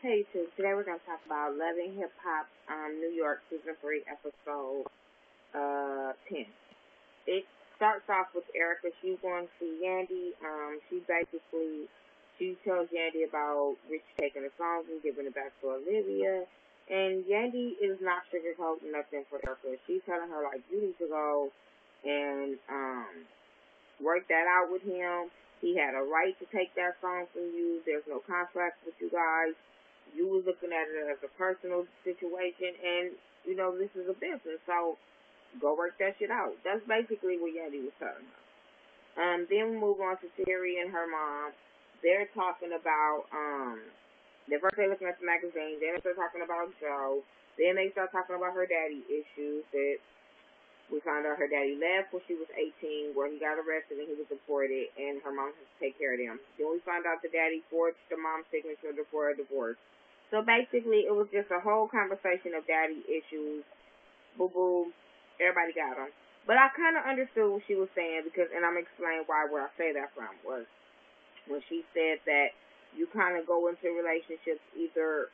Hey, so today we're going to talk about Love and Hip Hop New York Season 3, Episode 10. It starts off with Erica. She's going to see Yandy. She tells Yandy about Rich taking the songs and giving it back to Olivia. And Yandy is not sugarcoating nothing for Erica. She's telling her, like, you need to go and work that out with him. He had a right to take that song from you. There's no contract with you guys. You was looking at it as a personal situation, and, you know, this is a business, so go work that shit out. That's basically what Yandy was telling her. Then we move on to Terry and her mom. They're talking about, first they're looking at the magazine, then they start talking about Joe, then they start talking about her daddy issues, that we found out her daddy left when she was 18, where he got arrested and he was deported, and her mom has to take care of them. Then we found out the daddy forged the mom's signature before a divorce. So basically, it was just a whole conversation of daddy issues. Boo-boo. Everybody got them. But I kind of understood what she was saying, because, and I'm explaining where I say that from, was when she said that you kind of go into relationships either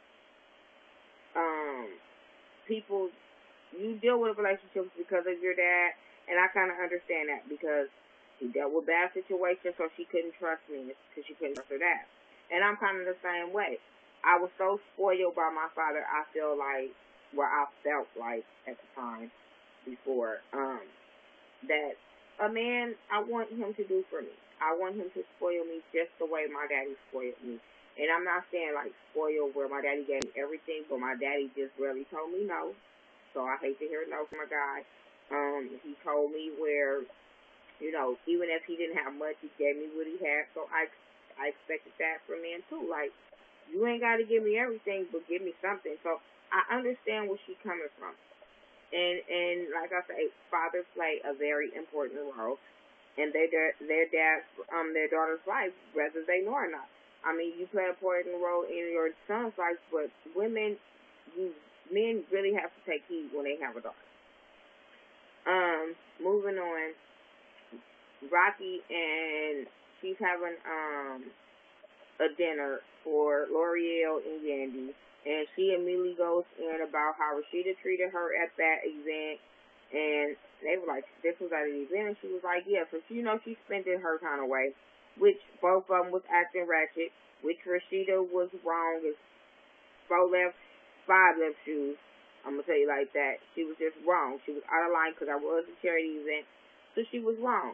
you deal with relationships because of your dad, and I kind of understand that, because he dealt with bad situations, so she couldn't trust me because she couldn't trust her dad. And I'm kind of the same way. I was so spoiled by my father, I felt like at the time before, that a man, I want him to do for me. I want him to spoil me just the way my daddy spoiled me. And I'm not saying like spoiled where my daddy gave me everything, but my daddy just really told me no. So I hate to hear no from a guy. He told me where, you know, even if he didn't have much, he gave me what he had. So I expected that from men too. Like, you ain't got to give me everything, but give me something. So I understand where she's coming from. And like I say, fathers play a very important role in their daughter's life, whether they know or not. I mean, you play an important role in your son's life, but men really have to take heed when they have a daughter. Moving on, Rocky, and she's having a dinner for L'Oreal and Yandy, and she immediately goes in about how Rashida treated her at that event, and they were like, this was at an event, and she was like, yeah, so you know, she spent it her kind of way, which both of them was acting ratchet, which Rashida was wrong as 5 left shoes. I'm going to tell you like that. She was just wrong. She was out of line because I was a charity event, so she was wrong.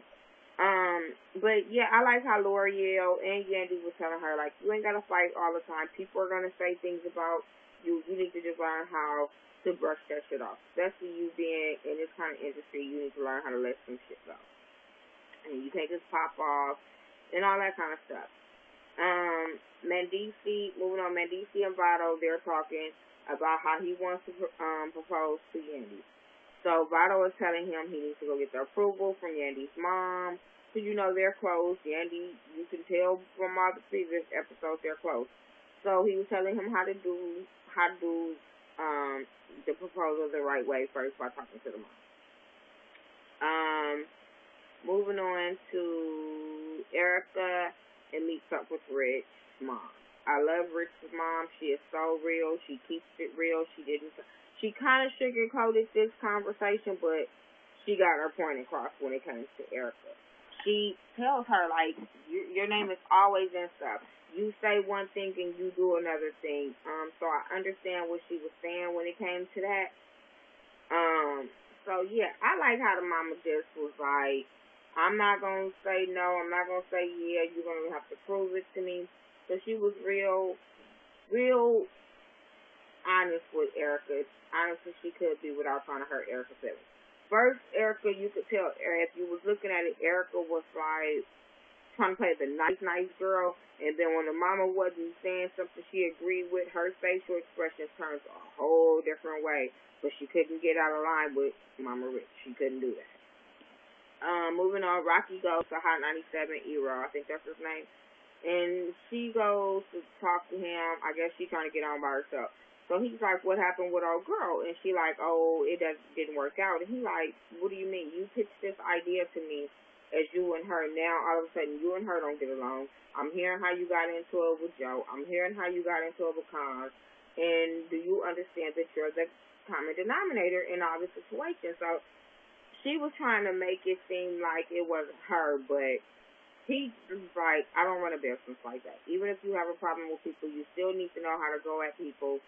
But yeah, I like how L'Oreal and Yandy was telling her, like, you ain't got to fight all the time. People are going to say things about you. You need to just learn how to brush that shit off. Especially you being in this kind of industry, you need to learn how to let some shit go. And you can't just pop off and all that kind of stuff. Moving on, Mendici and Vado, they're talking about how he wants to propose to Yandy. So Vado is telling him he needs to go get the approval from Yandy's mom. So you know they're close. Yandy, you can tell from all the previous episodes they're close. So he was telling him how to do the proposal the right way first by talking to the mom. Moving on to Erica and meets up with Rich's mom. I love Rich's mom. She is so real. She keeps it real. She kind of sugarcoated this conversation, but she got her point across when it comes to Erica. She tells her, like, your name is always in stuff. You say one thing and you do another thing. So I understand what she was saying when it came to that. So yeah, I like how the mama just was like, I'm not going to say no. I'm not going to say yeah. You're going to have to prove it to me. So she was real honest with Erica, as honest as she could be without trying to hurt Erica's feelings. First, Erica, you could tell, if you was looking at it, Erica was like trying to play the nice girl, and then when the mama wasn't saying something she agreed with, her facial expression turns a whole different way, but she couldn't get out of line with Mama Rich. She couldn't do that. Moving on, Rocky goes to Hot 97 E-Raw, I think that's his name. And she goes to talk to him. I guess she's trying to get on by herself. So he's like, what happened with our girl? And she like, oh, it didn't work out. And he like, what do you mean? You pitched this idea to me as you and her. Now, all of a sudden, you and her don't get along. I'm hearing how you got into it with Joe. I'm hearing how you got into it with Cons. And do you understand that you're the common denominator in all the situations? So she was trying to make it seem like it wasn't her, but he was like, I don't run a business like that. Even if you have a problem with people, you still need to know how to go at people.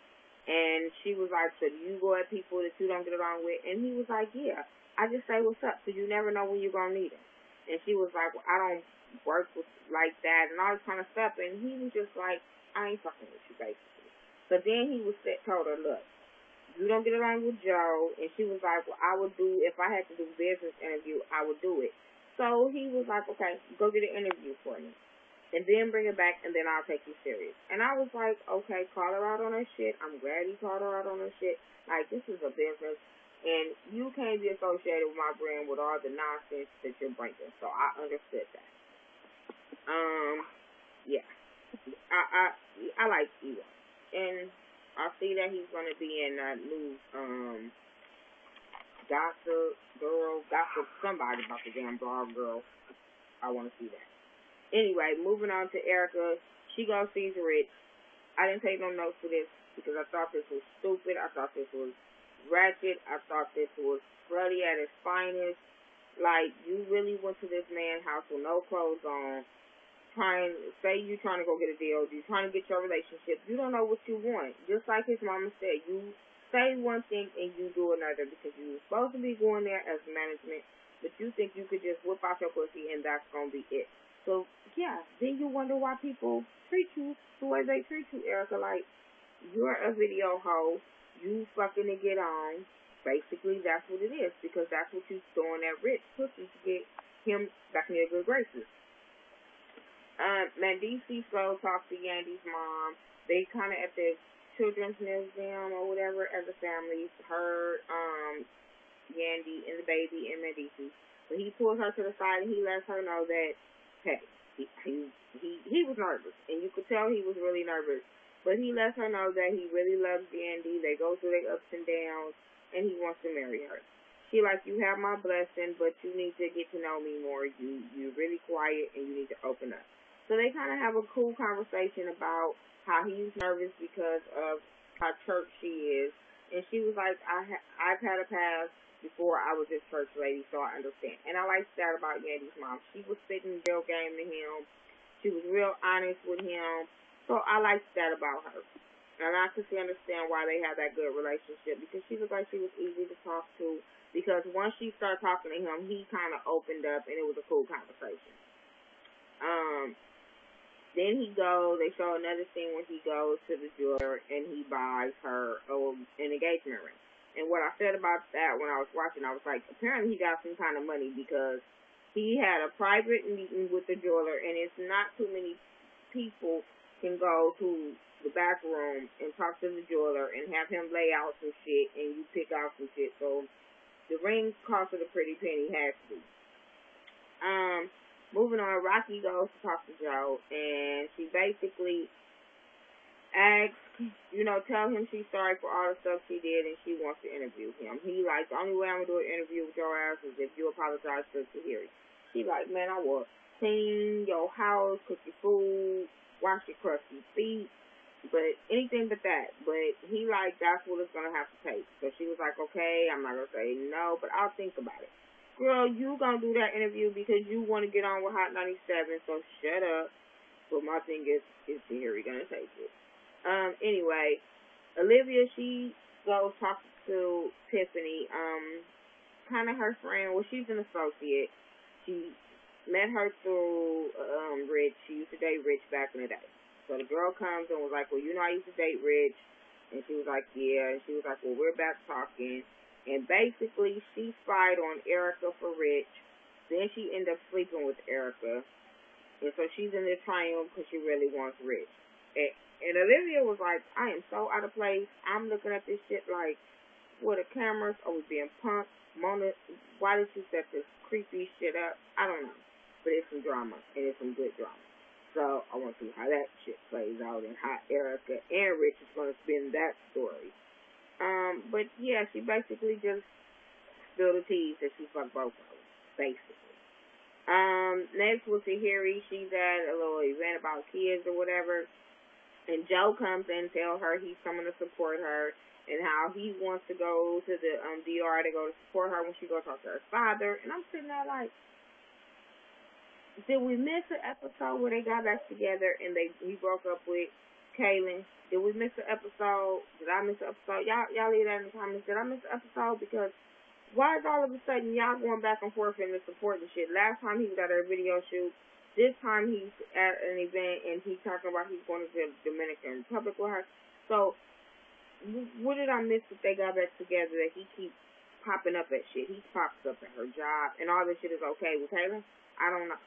And she was like, so do you go at people that you don't get along with? And he was like, yeah, I just say what's up, so you never know when you're going to need it. And she was like, well, I don't work with like that and all this kind of stuff. And he was just like, I ain't fucking with you, basically. So then he told her, look, you don't get along with Joe. And she was like, well, I would do, if I had to do a business interview, I would do it. So he was like, okay, go get an interview for me. And then bring it back, and then I'll take you serious. And I was like, okay, call her out on her shit. I'm glad he called her out on her shit. Like, this is a business, and you can't be associated with my brand with all the nonsense that you're bringing. So I understood that. Yeah. I like Eva. And I see that he's going to be in that new, Gossip somebody about the damn blog girl. I want to see that. Anyway, moving on to Erica. She goes sees Rich. I didn't take no notes for this because I thought this was stupid. I thought this was ratchet. I thought this was slutty at its finest. Like, you really went to this man's house with no clothes on, say you're trying to go get a deal, you're trying to get your relationship. You don't know what you want. Just like his mama said, you say one thing and you do another because you're supposed to be going there as management, but you think you could just whip out your pussy and that's going to be it. So, yeah, then you wonder why people treat you the way they treat you, Erica. Like, you're a video hoe. You fucking to get on. Basically, that's what it is because that's what you're throwing that rich pussy to get him back in your good graces. Medici go talk to Yandy's mom. They kind of at the children's museum or whatever as a family. Her, Yandy and the baby and Medici. But he pulls her to the side and he lets her know that, hey, he was nervous, and you could tell he was really nervous. But he lets her know that he really loves Yandy. They go through their ups and downs, and he wants to marry her. She like, you have my blessing, but you need to get to know me more. You're really quiet, and you need to open up. So they kind of have a cool conversation about how he's nervous because of how church she is. And she was like, I've had a past before I was this church lady, so I understand. And I like that about Yandy's mom. She was spitting real game to him. She was real honest with him. So I like that about her. And I can understand why they have that good relationship because she looked like she was easy to talk to. Because once she started talking to him, he kind of opened up and it was a cool conversation. Then they show another scene where he goes to the jeweler and he buys her an engagement ring. And what I said about that when I was watching, I was like, apparently he got some kind of money because he had a private meeting with the jeweler, and it's not too many people can go to the back room and talk to the jeweler and have him lay out some shit and you pick out some shit. So the ring costed a pretty penny, has to be. Moving on, Rocky goes to talk to Joe, and she basically asks, tell him she's sorry for all the stuff she did and she wants to interview him. He like, the only way I'm going to do an interview with your ass is if you apologize to Tahiri. She like, man, I will clean your house, cook your food, wash your crusty feet, but anything but that. But he like, that's what it's going to have to take. So she was like, okay, I'm not going to say no, but I'll think about it. Girl, you going to do that interview because you want to get on with Hot 97, so shut up. But my thing is Tahiri going to take it? Anyway, Olivia, she goes talk to Tiffany, kind of her friend. Well, she's an associate. She met her through Rich. She used to date Rich back in the day. So the girl comes and was like, well, I used to date Rich. And she was like, yeah. And she was like, well, we're back talking. And basically, she spied on Erica for Rich. Then she ended up sleeping with Erica. And so she's in this triangle because she really wants Rich. And Olivia was like, I am so out of place. I'm looking at this shit like, what, the cameras? Are we being punked? Mona, why did you set this creepy shit up? I don't know. But it's some drama, and it's some good drama. So I want to see how that shit plays out and how Erica and Rich is going to spin that story. But yeah, she basically just spilled the tea that she fucked both of them, basically. Next was Tahiri. She's at a little event about kids or whatever. And Joe comes in and tells her he's coming to support her and how he wants to go to the DR to go to support her when she goes talk to her father. And I'm sitting there like, did we miss an episode where they got back together and he broke up with Kaylin? Did we miss an episode? Did I miss an episode? Y'all leave that in the comments. Did I miss an episode? Because why is all of a sudden y'all going back and forth in the support and shit? Last time he was at a video shoot. This time he's at an event and he's talking about he's going to the Dominican Republic with her. So, what did I miss that they got back together that he keeps popping up at shit? He pops up at her job and all this shit is okay with Taylor? I don't know.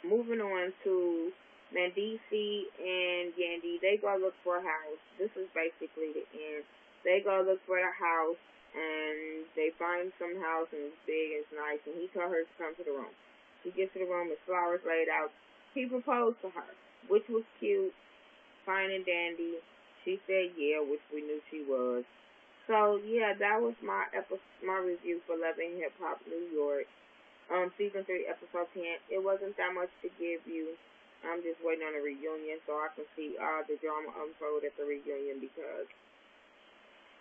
Moving on to Mandisi and Yandy. They go look for a house. This is basically the end. They go look for a house. And they find some house, and it's big, and it's nice, and he told her to come to the room. She gets to the room, with flowers laid out. He proposed to her, which was cute, fine and dandy. She said yeah, which we knew she was. So, yeah, that was my review for Love and Hip Hop New York, Season 3, Episode 10. It wasn't that much to give you. I'm just waiting on a reunion so I can see the drama unfold at the reunion because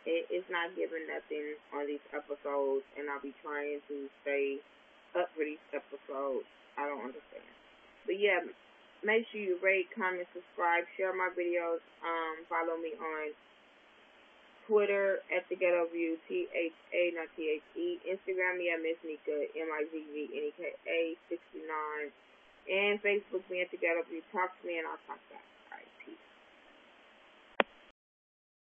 it's not giving nothing on these episodes, and I'll be trying to stay up for these episodes. I don't understand. But yeah, make sure you rate, comment, subscribe, share my videos. Follow me on Twitter at thaghettoview, THA, not THE. Instagram me at Miss Nika, MIZZNEKA 69. And Facebook me at thaghettoview. Talk to me and I'll talk back.